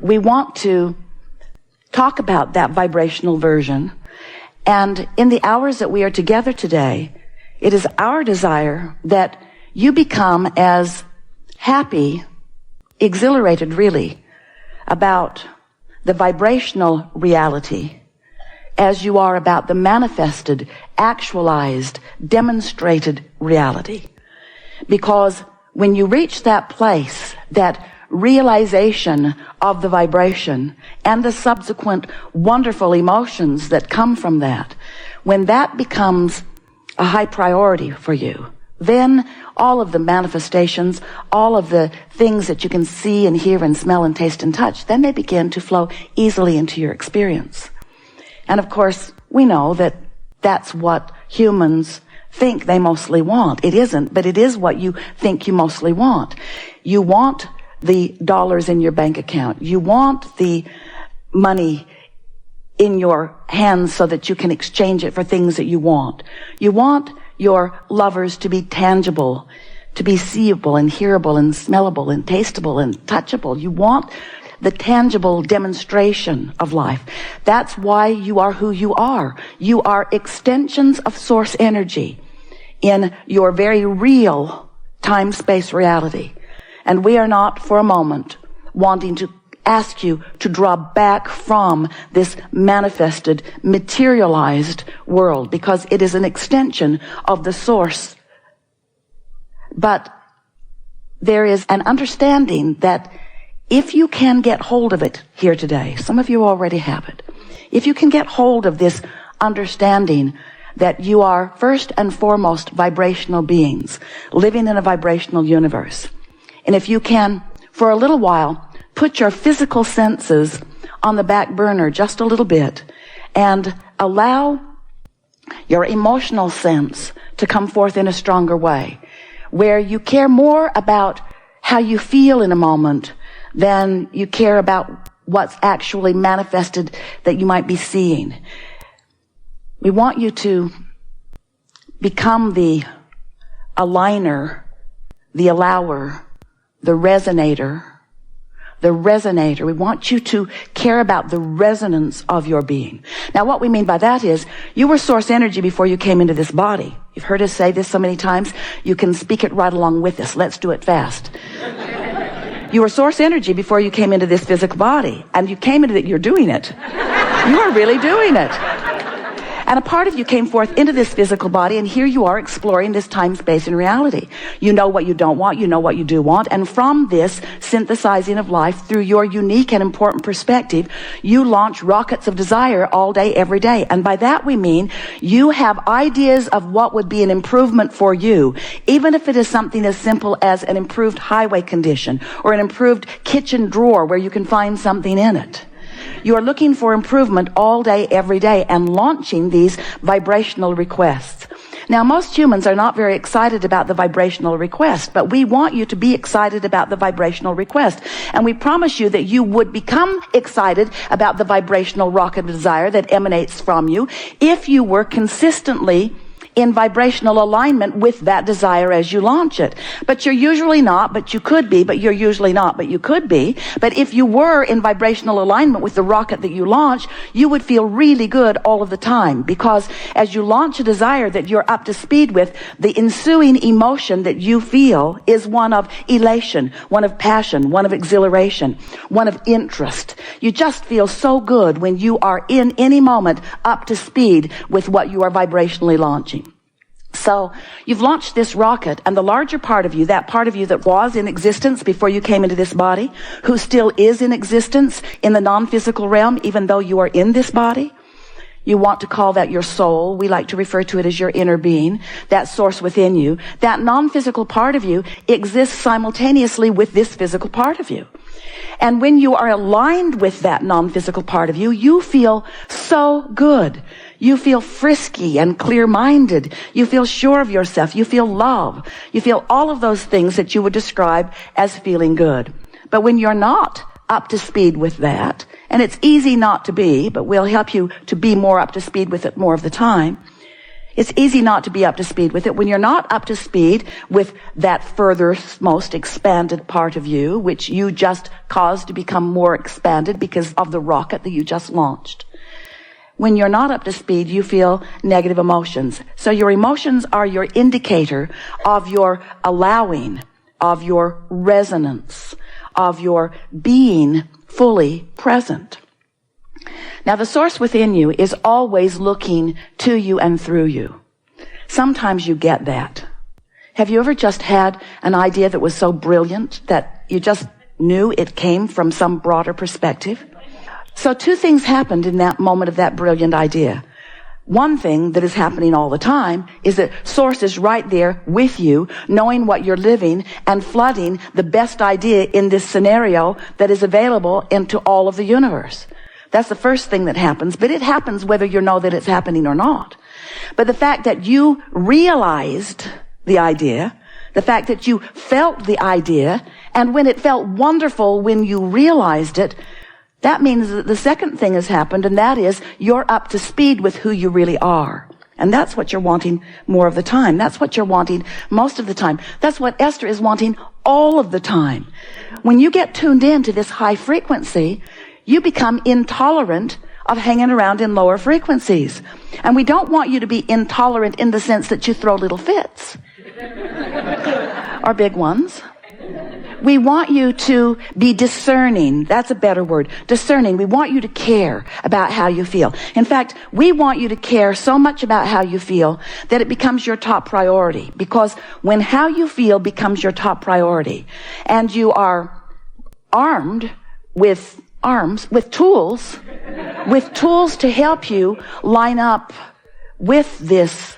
we want to talk about that vibrational version. And in the hours that we are together today, it is our desire that you become as happy, exhilarated really, about the vibrational reality as you are about the manifested, actualized, demonstrated reality. Because when you reach that place, that realization of the vibration and the subsequent wonderful emotions that come from that, when that becomes a high priority for you, then all of the manifestations, all of the things that you can see and hear and smell and taste and touch, then they begin to flow easily into your experience. And of course, we know that that's what humans think they mostly want. It isn't, but it is what you think you mostly want. You want the dollars in your bank account. You want the money in your hands so that you can exchange it for things that you want. You want your lovers to be tangible, to be seeable and hearable and smellable and tasteable and touchable. You want the tangible demonstration of life. That's why you are who you are. You are extensions of source energy in your very real time-space reality. And we are not for a moment wanting to ask you to draw back from this manifested, materialized world, because it is an extension of the source. But there is an understanding that if you can get hold of it here today, some of you already have it. If you can get hold of this understanding that you are first and foremost vibrational beings living in a vibrational universe, and if you can, for a little while, put your physical senses on the back burner just a little bit and allow your emotional sense to come forth in a stronger way, where you care more about how you feel in a moment than you care about what's actually manifested that you might be seeing. We want you to become the aligner, the allower, the resonator. We want you to care about the resonance of your being. Now, what we mean by that is you were source energy before you came into this body. You've heard us say this so many times, you can speak it right along with us. Let's do it fast. You were source energy before you came into this physical body, and you came into it, you're doing it. You are really doing it. And a part of you came forth into this physical body, and here you are exploring this time, space, and reality. You know what you don't want, you know what you do want, and from this synthesizing of life through your unique and important perspective, you launch rockets of desire all day, every day. And by that we mean you have ideas of what would be an improvement for you, even if it is something as simple as an improved highway condition or an improved kitchen drawer where you can find something in it. You are looking for improvement all day, every day, and launching these vibrational requests. Now, most humans are not very excited about the vibrational request, but we want you to be excited about the vibrational request. And we promise you that you would become excited about the vibrational rocket of desire that emanates from you if you were consistently in vibrational alignment with that desire as you launch it. But you're usually not, but you could be, but you're usually not, but you could be. But if you were in vibrational alignment with the rocket that you launch, you would feel really good all of the time, because as you launch a desire that you're up to speed with, the ensuing emotion that you feel is one of elation, one of passion, one of exhilaration, one of interest. You just feel so good when you are in any moment up to speed with what you are vibrationally launching. So you've launched this rocket, and the larger part of you, that part of you that was in existence before you came into this body, who still is in existence in the non-physical realm, even though you are in this body, you want to call that your soul. We like to refer to it as your inner being, that source within you. That non-physical part of you exists simultaneously with this physical part of you. And when you are aligned with that non-physical part of you, you feel so good. You feel frisky and clear-minded. You feel sure of yourself. You feel love. You feel all of those things that you would describe as feeling good. But when you're not up to speed with that, and it's easy not to be, but we'll help you to be more up to speed with it more of the time, It's easy not to be up to speed with it. When you're not up to speed with that furthest, most expanded part of you, which you just caused to become more expanded because of the rocket that you just launched. When you're not up to speed, you feel negative emotions. So your emotions are your indicator of your allowing, of your resonance, of your being fully present. Now, the source within you is always looking to you and through you. Sometimes you get that. Have you ever just had an idea that was so brilliant that you just knew it came from some broader perspective? So two things happened in that moment of that brilliant idea. One thing that is happening all the time is that Source is right there with you, knowing what you're living and flooding the best idea in this scenario that is available into all of the universe. That's the first thing that happens, but it happens whether you know that it's happening or not. But the fact that you realized the idea, the fact that you felt the idea, and when it felt wonderful when you realized it, that means that the second thing has happened, and that is you're up to speed with who you really are. And that's what you're wanting more of the time. That's what you're wanting most of the time. That's what Esther is wanting all of the time. When you get tuned in to this high frequency, you become intolerant of hanging around in lower frequencies. And we don't want you to be intolerant in the sense that you throw little fits. Or big ones. We want you to be discerning. That's a better word. Discerning. We want you to care about how you feel. In fact, we want you to care so much about how you feel that it becomes your top priority. Because when how you feel becomes your top priority, and you are armed with tools to help you line up with this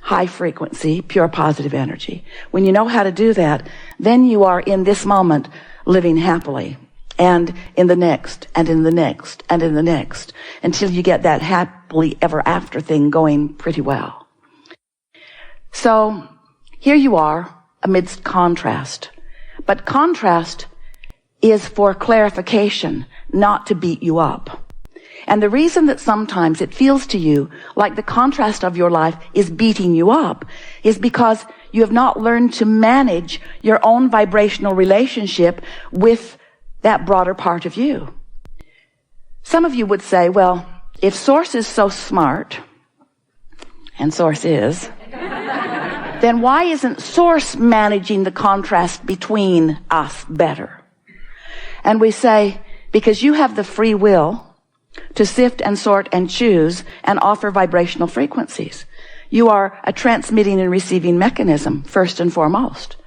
high frequency, pure positive energy. When you know how to do that, then you are in this moment living happily, and in the next, and in the next, and in the next, until you get that happily ever after thing going pretty well. So here you are amidst contrast. But contrast is for clarification, not to beat you up. And the reason that sometimes it feels to you like the contrast of your life is beating you up is because you have not learned to manage your own vibrational relationship with that broader part of you. Some of you would say, well, if Source is so smart, and Source is, then why isn't Source managing the contrast between us better? And we say, because you have the free will to sift and sort and choose and offer vibrational frequencies. You are a transmitting and receiving mechanism, first and foremost.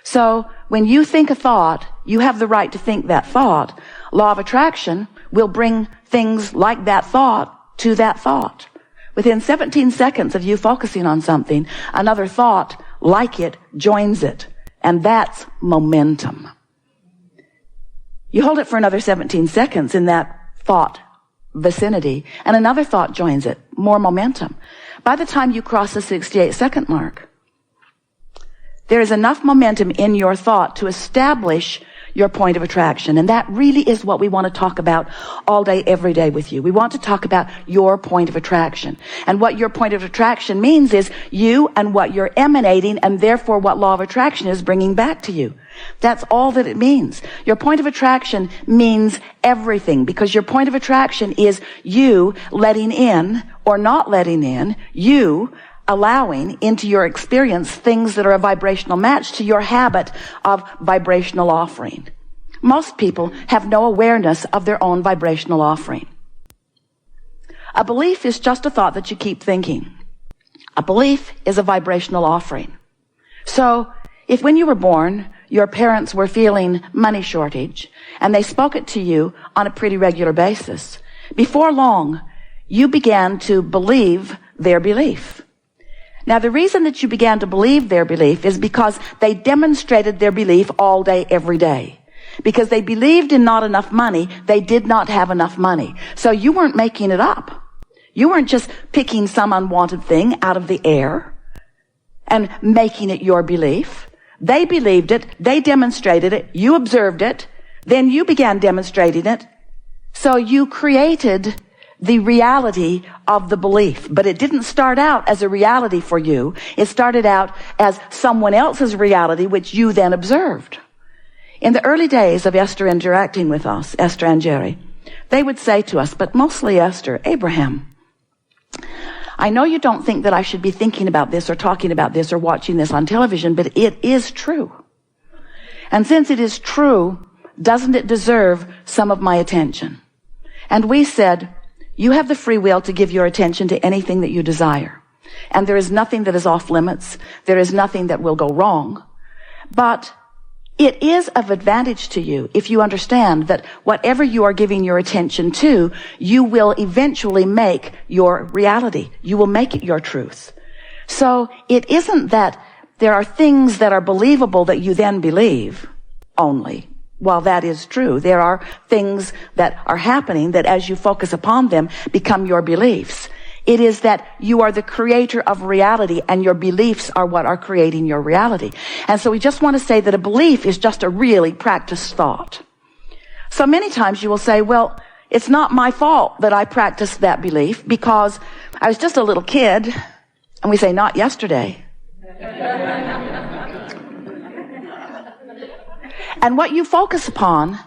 So when you think a thought, you have the right to think that thought. Law of attraction will bring things like that thought to that thought. Within 17 seconds of you focusing on something, another thought like it joins it. And that's momentum. You hold it for another 17 seconds in that thought vicinity, and another thought joins it. More momentum. By the time you cross the 68-second mark, there is enough momentum in your thought to establish your point of attraction. And that really is what we want to talk about all day, every day with you. We want to talk about your point of attraction. And what your point of attraction means is you and what you're emanating, and therefore what law of attraction is bringing back to you. That's all that it means. Your point of attraction means everything, because your point of attraction is you letting in or not letting in, you allowing into your experience things that are a vibrational match to your habit of vibrational offering. Most people have no awareness of their own vibrational offering. A belief is just a thought that you keep thinking. A belief is a vibrational offering. So if when you were born, your parents were feeling money shortage and they spoke it to you on a pretty regular basis, before long, you began to believe their belief. Now, the reason that you began to believe their belief is because they demonstrated their belief all day, every day. Because they believed in not enough money, they did not have enough money. So you weren't making it up. You weren't just picking some unwanted thing out of the air and making it your belief. They believed it, they demonstrated it, you observed it, then you began demonstrating it. So you created the reality of the belief. But it didn't start out as a reality for you. It started out as someone else's reality, which you then observed. In the early days of Esther interacting with us, Esther and Jerry, they would say to us, but mostly Esther, Abraham, I know you don't think that I should be thinking about this or talking about this or watching this on television, but it is true. And since it is true, doesn't it deserve some of my attention? And we said, you have the free will to give your attention to anything that you desire. And there is nothing that is off limits. There is nothing that will go wrong. But it is of advantage to you if you understand that whatever you are giving your attention to, you will eventually make your reality. You will make it your truth. So it isn't that there are things that are believable that you then believe only. While that is true, there are things that are happening that as you focus upon them become your beliefs. It is that you are the creator of reality and your beliefs are what are creating your reality. And so we just want to say that a belief is just a really practiced thought. So many times you will say, well, it's not my fault that I practiced that belief because I was just a little kid. And we say, not yesterday. And what you focus upon,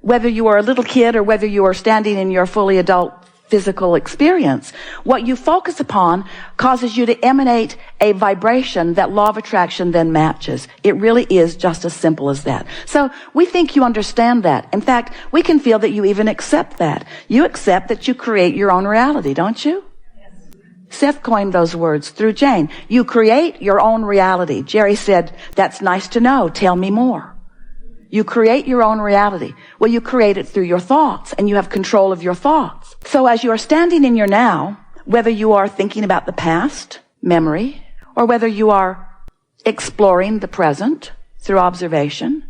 whether you are a little kid or whether you are standing in your fully adult physical experience, what you focus upon causes you to emanate a vibration that law of attraction then matches. It really is just as simple as that. So we think you understand that. In fact, we can feel that you even accept that. You accept that you create your own reality, don't you? Yes. Seth coined those words through Jane. You create your own reality. Jerry said, that's nice to know. Tell me more. You create your own reality. Well, you create it through your thoughts, and you have control of your thoughts. So as you are standing in your now, whether you are thinking about the past, memory, or whether you are exploring the present through observation,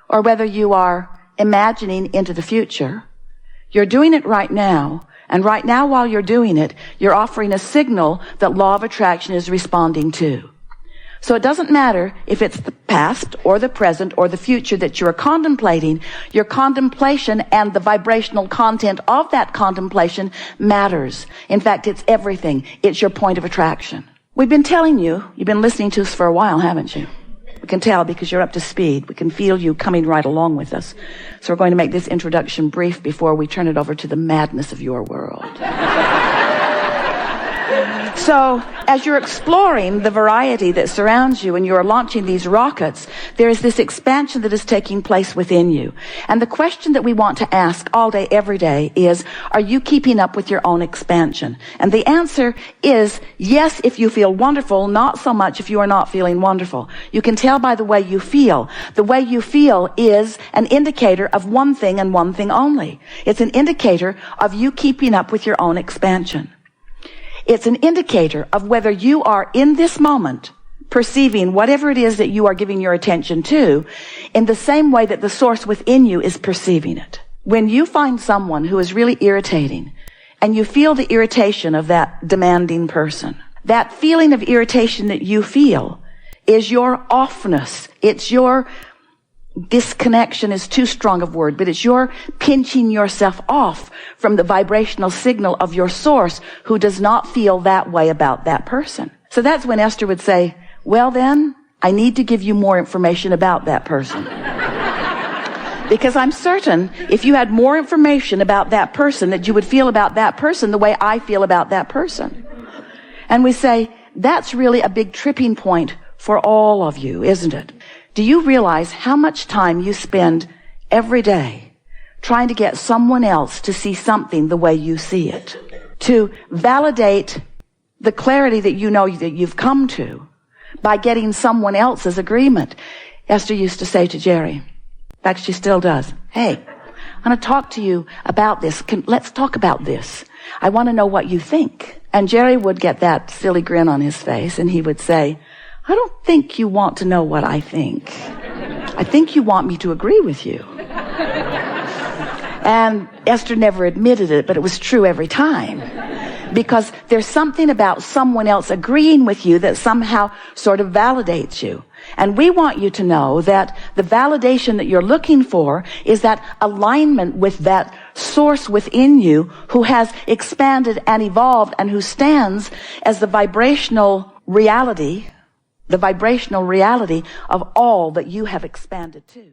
or whether you are imagining into the future, you're doing it right now. And right now, while you're doing it, you're offering a signal that law of attraction is responding to. So it doesn't matter if it's the past or the present or the future that you are contemplating. Your contemplation and the vibrational content of that contemplation matters. In fact, it's everything. It's your point of attraction. We've been telling you, you've been listening to us for a while, haven't you? We can tell because you're up to speed. We can feel you coming right along with us. So we're going to make this introduction brief before we turn it over to the madness of your world. So, as you're exploring the variety that surrounds you and you're launching these rockets, there is this expansion that is taking place within you. And the question that we want to ask all day, every day is, are you keeping up with your own expansion? And the answer is yes if you feel wonderful, not so much if you are not feeling wonderful. You can tell by the way you feel. The way you feel is an indicator of one thing and one thing only. It's an indicator of you keeping up with your own expansion. It's an indicator of whether you are in this moment perceiving whatever it is that you are giving your attention to in the same way that the source within you is perceiving it. When you find someone who is really irritating and you feel the irritation of that demanding person, that feeling of irritation that you feel is your offness. It's your disconnection is too strong a word, but it's your pinching yourself off from the vibrational signal of your source who does not feel that way about that person. So that's when Esther would say, well then, I need to give you more information about that person. Because I'm certain if you had more information about that person that you would feel about that person the way I feel about that person. And we say, that's really a big tripping point for all of you, isn't it? Do you realize how much time you spend every day trying to get someone else to see something the way you see it? To validate the clarity that you know that you've come to by getting someone else's agreement. Esther used to say to Jerry, in fact, she still does, hey, I'm going to talk to you about this. Let's talk about this. I want to know what you think. And Jerry would get that silly grin on his face and he would say, I don't think you want to know what I think. I think you want me to agree with you. And Esther never admitted it, but it was true every time. Because there's something about someone else agreeing with you that somehow sort of validates you. And we want you to know that the validation that you're looking for is that alignment with that source within you who has expanded and evolved and who stands as the vibrational reality of all that you have expanded to.